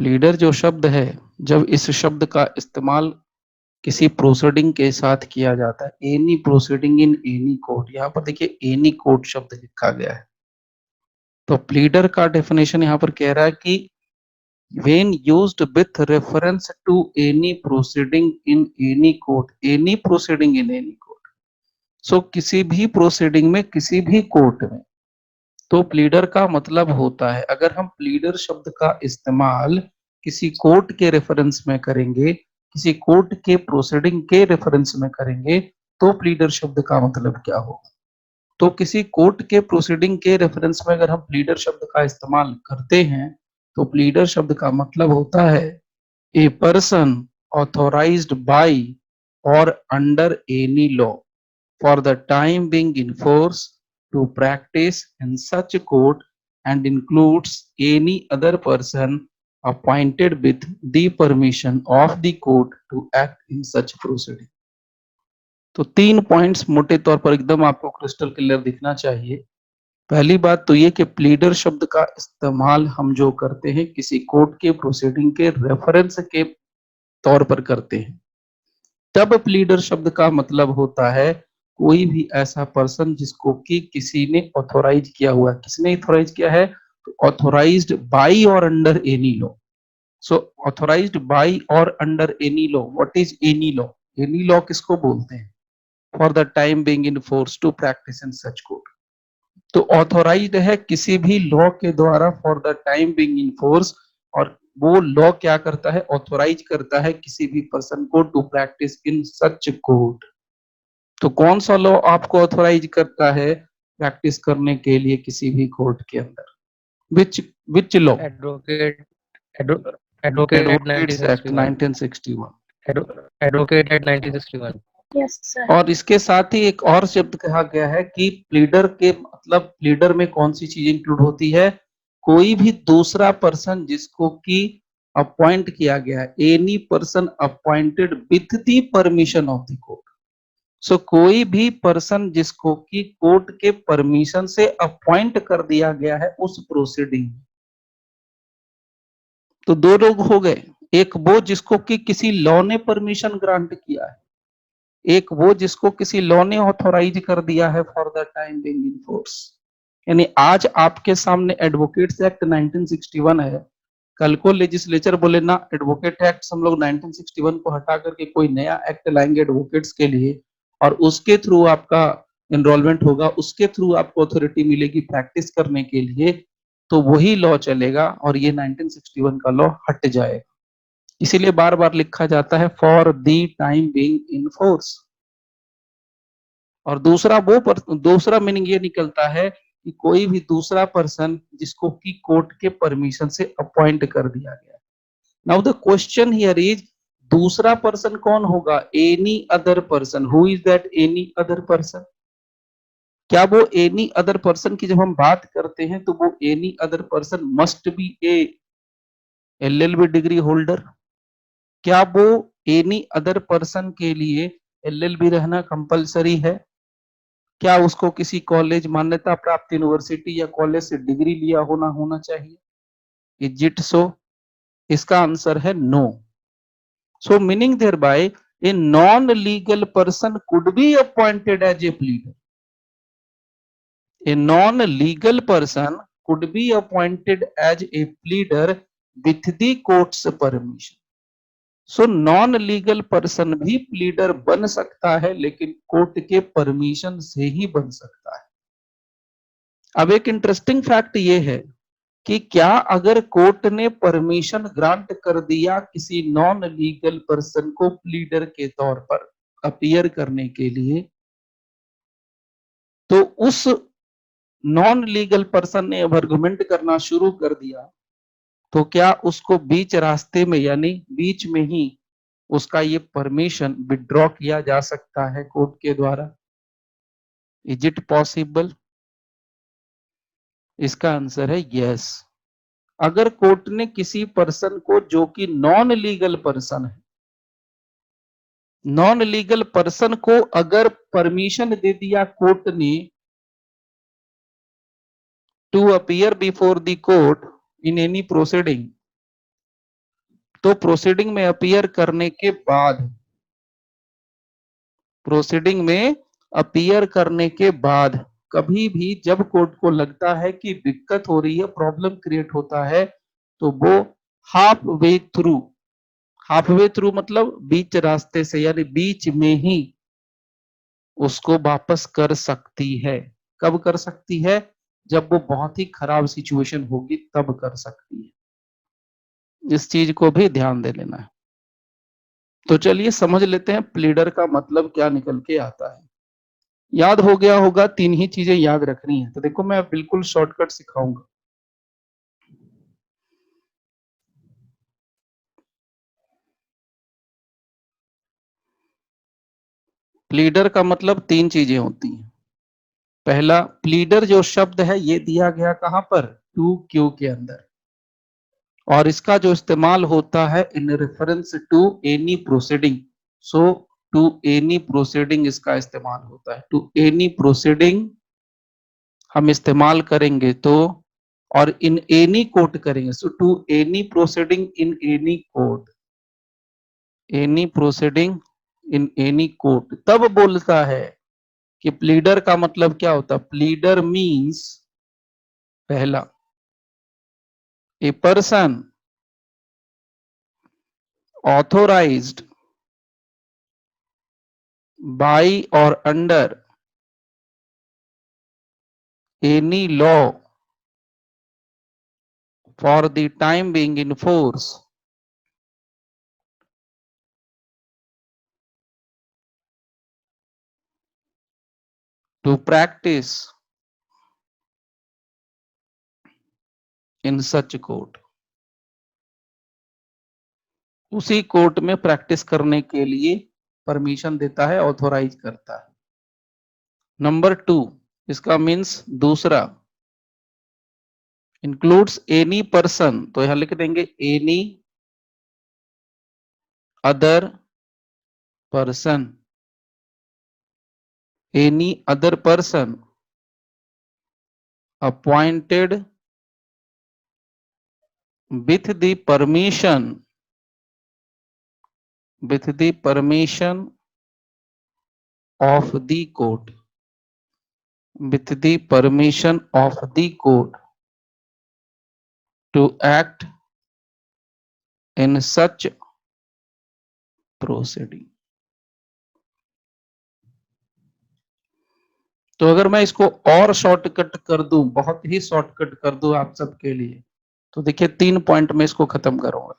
Pleader जो शब्द है, जब इस शब्द का इस्तेमाल किसी प्रोसीडिंग के साथ किया जाता है, any proceeding in any court, यहाँ पर देखिए एनी कोर्ट शब्द लिखा गया है। तो प्लीडर का डेफिनेशन यहाँ पर कह रहा है कि when used with reference to any proceeding in any court, any proceeding in any court, so किसी भी प्रोसीडिंग में किसी भी कोर्ट में, तो प्लीडर का मतलब होता है, अगर हम प्लीडर शब्द का इस्तेमाल किसी कोर्ट के रेफरेंस में करेंगे, किसी कोर्ट के प्रोसीडिंग के रेफरेंस में करेंगे, तो प्लीडर शब्द का मतलब क्या होगा। तो किसी कोर्ट के प्रोसीडिंग के रेफरेंस में अगर हम प्लीडर शब्द का इस्तेमाल करते हैं, तो प्लीडर शब्द का मतलब होता है ए पर्सन ऑथोराइज्ड बाय और under any law for the time being in force to practice in such court and includes any other person appointed with the permission of the court to act in such proceeding। तो 3 points मोटे तौर पर एकदम आपको crystal clear दिखना चाहिए। पहली बात तो ये कि प्लीडर शब्द का इस्तेमाल हम जो करते हैं किसी कोर्ट के प्रोसीडिंग के रेफरेंस के तौर पर करते हैं, तब प्लीडर शब्द का मतलब होता है कोई भी ऐसा पर्सन जिसको कि किसी ने ऑथोराइज किया हुआ है। किसने ऑथोराइज किया है? तो ऑथोराइज्ड बाय और under any law. So authorised by और under any law. What is any law? Any law किसको बोलते हैं? For the time being in force to practice in such court. तो ऑथोराइज्ड है किसी भी लॉ के द्वारा for the time being in force, और वो लॉ क्या करता है? ऑथोराइज करता है किसी भी पर्सन को to practice in such court. तो कौन सा लॉ आपको ऑथोराइज करता है प्रैक्टिस करने के लिए किसी भी कोर्ट के अंदर? Which law? Advocate advocate advocates act 1961। Advocate act 1961। Yes sir. और इसके साथ ही एक और शब्द कहा गया है कि प्लीडर के मतलब प्लीडर में कौन सी चीज इंक्लूड होती है? कोई भी दूसरा पर्सन जिसको कि अपॉइंट किया गया है, any person appointed with the permission of the court. So कोई भी पर्सन जिसको कि कोर्ट के परमिशन से अपॉइंट कर दिया गया है उस प्रोसीडिंग में। तो दो लोग हो गए, एक वो जिसको कि किसी लॉ ने परमिशन ग्रांट किया है, एक वो जिसको किसी लॉ ने ऑथोराइज कर दिया है for the time being in force. यानी आज आपके सामने एडवोकेट्स एक्ट 1961 है, कल को लेजिस्लेचर बोले ना एडवोकेट एक्ट हम लोग 1961 को हटा करके कोई नया एक्ट लाएंगे एडवोकेट्स के लिए, और उसके थ्रू आपका एनरोलमेंट होगा, उसके थ्रू आपको अथॉरिटी मिलेगी प्रैक्टिस करने के लिए, तो वही लॉ चलेगा और ये 1961 का लॉ हट जाएगा। इसीलिए बार बार लिखा जाता है for the time being in force. और दूसरा मीनिंग ये निकलता है कि कोई भी दूसरा पर्सन जिसको कि कोर्ट के परमिशन से अपॉइंट कर दिया गया। Now the question here is, दूसरा पर्सन कौन होगा? Any other person. Who is that any other person? क्या वो एनी अदर पर्सन की जब हम बात करते हैं तो वो any other person must be A LLB degree holder? क्या वो एनी अदर पर्सन के लिए एलएलबी रहना कंपलसरी है? क्या उसको किसी कॉलेज मान्यता प्राप्त यूनिवर्सिटी या कॉलेज से डिग्री लिया होना चाहिए? Is it so? इसका आंसर है no. So meaning thereby a non legal person could be appointed as a pleader. A non-legal person could be appointed as a pleader with the court's permission. So non-legal person भी pleader बन सकता है, लेकिन court के permission से ही बन सकता है। अब एक इंटरेस्टिंग फैक्ट ये है कि क्या अगर कोर्ट ने परमिशन ग्रांट कर दिया किसी नॉन लीगल पर्सन को प्लीडर के तौर पर अपीयर करने के लिए, तो उस नॉन लीगल पर्सन ने अब आर्गुमेंट करना शुरू कर दिया, तो क्या उसको बीच रास्ते में यानी बीच में ही उसका ये परमिशन विड्रॉ किया जा सकता है कोर्ट के द्वारा? Is it possible? इसका आंसर है यस। अगर कोर्ट ने किसी पर्सन को जो कि नॉन लीगल पर्सन है, नॉन लीगल पर्सन को अगर परमिशन दे दिया कोर्ट ने to appear before the court in any proceeding, तो प्रोसीडिंग में अपीयर करने के बाद, प्रोसीडिंग में अपीयर करने के बाद कभी भी जब कोर्ट को लगता है कि दिक्कत हो रही है, प्रॉब्लम क्रिएट होता है, तो वो half way through, half way through मतलब बीच रास्ते से, यानी बीच में ही उसको वापस कर सकती है। कब कर सकती है? जब वो बहुत ही खराब सिचुएशन होगी तब कर सकती है। इस चीज को भी ध्यान दे लेना है। तो चलिए समझ लेते हैं प्लीडर का मतलब क्या निकल के आता है। याद हो गया होगा, तीन ही चीजें याद रखनी है। तो देखो मैं बिल्कुल शॉर्टकट सिखाऊंगा। प्लीडर का मतलब तीन चीजें होती हैं। पहला, प्लीडर जो शब्द है ये दिया गया कहां पर? टू क्यू के अंदर, और इसका जो इस्तेमाल होता है in reference to any proceeding. So to any proceeding इसका इस्तेमाल होता है। टू एनी प्रोसीडिंग हम इस्तेमाल करेंगे तो, और इन एनी कोर्ट करेंगे। So to any proceeding in any court, any proceeding in any court, तब बोलता है कि प्लीडर का मतलब क्या होता है। प्लीडर मीन्स, पहला, ए पर्सन ऑथोराइज्ड बाई और under any law for the time being in force to practice in such court, उसी कोर्ट में प्रैक्टिस करने के लिए परमिशन देता है, ऑथोराइज करता है। नंबर टू, इसका मीन्स दूसरा, इंक्लूड्स एनी पर्सन, तो यहां लिख देंगे any other person, any other person appointed with the permission, with the permission of the court, with the permission of the court to act in such proceeding। तो अगर मैं इसको और शॉर्टकट कर दूं, बहुत ही शॉर्टकट कर दूं आप सबके लिए, तो देखिए 3 पॉइंट में इसको खत्म करूंगा।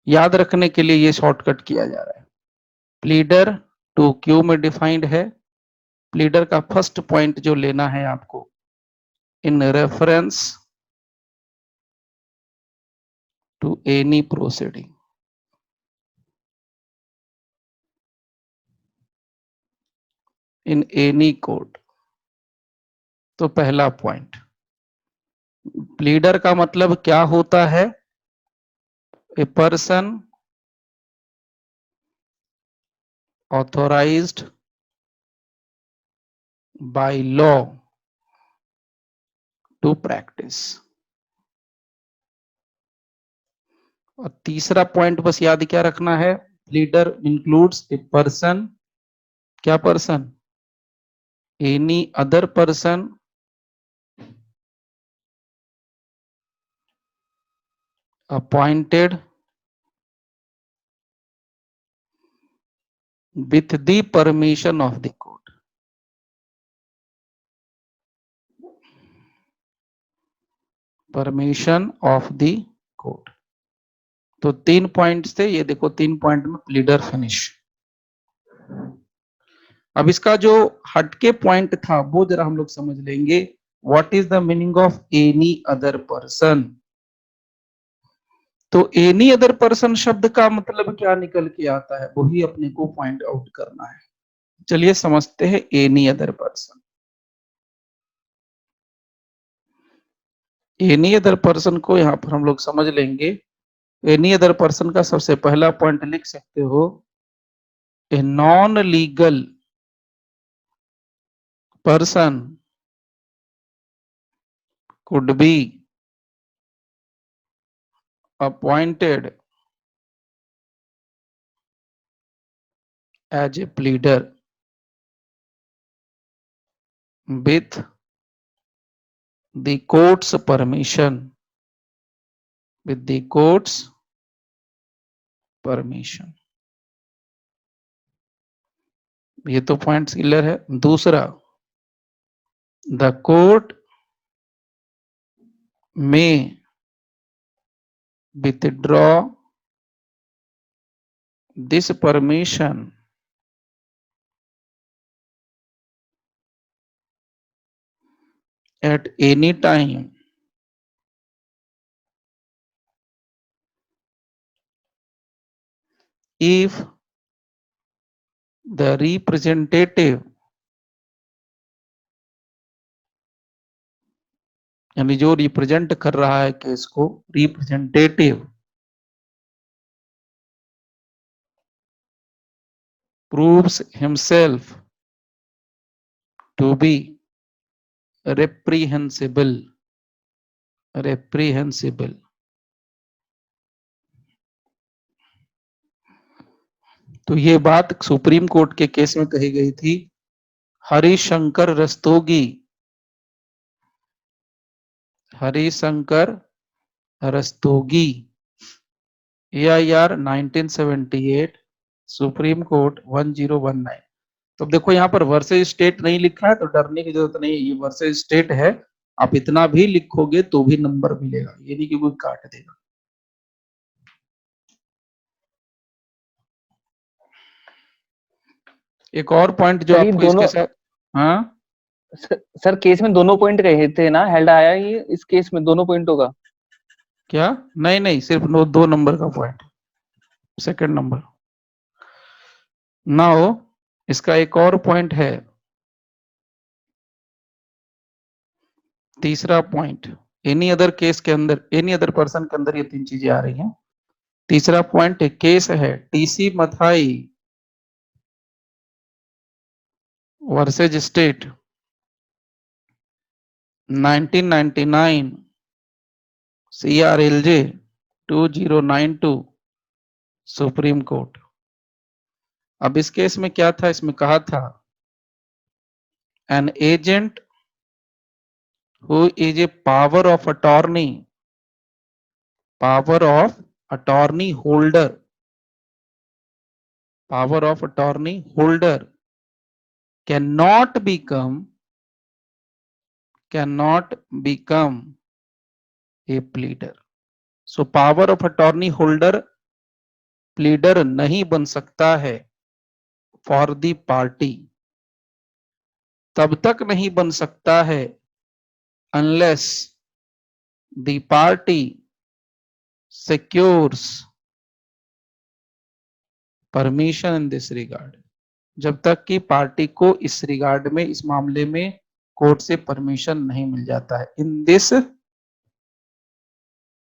याद रखने के लिए ये शॉर्टकट किया जा रहा है। प्लीडर टू क्यू में डिफाइंड है। प्लीडर का फर्स्ट पॉइंट जो लेना है आपको, in reference to any proceeding, in any court. तो पहला पॉइंट, प्लीडर का मतलब क्या होता है? A person authorised by law to practice. और तीसरा पॉइंट बस याद क्या रखना है, प्लीडर इंक्लूड्स ए पर्सन, क्या person? Any other person appointed with the permission of the court, permission of the court. तो 3 पॉइंट थे ये, देखो 3 पॉइंट में प्लीडर फिनिश। अब इसका जो हटके पॉइंट था वो जरा हम लोग समझ लेंगे। What is the meaning of any other person? तो एनी अदर पर्सन शब्द का मतलब क्या निकल के आता है, वही अपने को पॉइंट आउट करना है। चलिए समझते हैं any other person. Any other person को यहां पर हम लोग समझ लेंगे। एनी अदर पर्सन का सबसे पहला पॉइंट लिख सकते हो, ए non legal person could be appointed as a pleader with the court's permission, with the court's permission. ये तो पॉइंट क्लियर है। दूसरा, द कोर्ट में withdraw this permission at any time if the representative, यानी जो रिप्रेजेंट कर रहा है केस को, representative proves himself to be reprehensible, reprehensible. तो ये बात सुप्रीम कोर्ट के केस में कही गई थी। Harishankar Rastogi, Harishankar Rastogi, AIR 1978, supreme court 1019। तो देखो यहाँ पर वर्सेज स्टेट नहीं लिखा है, तो डरने की जरूरत नहीं है, ये वर्सेज स्टेट है। आप इतना भी लिखोगे तो भी नंबर मिलेगा, ये नहीं कि कोई काट देगा। एक और पॉइंट जो आपको इसके साथ, हाँ सर केस में दोनों पॉइंट कहे थे ना, हेल्ड आया ये इस केस में दोनों पॉइंट होगा क्या? नहीं नहीं, सिर्फ 2 नंबर का पॉइंट, सेकंड नंबर। नाउ इसका एक और पॉइंट है, तीसरा पॉइंट। एनी अदर केस के अंदर, एनी अदर पर्सन के अंदर ये 3 चीजें आ रही हैं। तीसरा पॉइंट केस है TC Mathai versus state 1999 CRLJ 2092 supreme court. अब इस केस में क्या था, इसमें कहा था an agent who is a power of attorney holder, power of attorney holder cannot become a pleader. So power of attorney holder pleader नहीं बन सकता है for the party, तब तक नहीं बन सकता है unless the party secures permission in this regard, जब तक कि पार्टी को इस रिगार्ड में, इस मामले में कोर्ट से परमिशन नहीं मिल जाता है। In this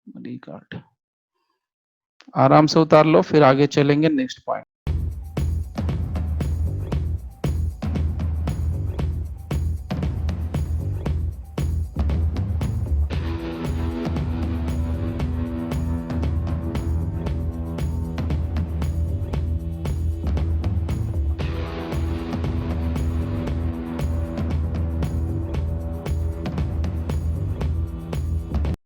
regard. आराम से उतार लो, फिर आगे चलेंगे नेक्स्ट पॉइंट।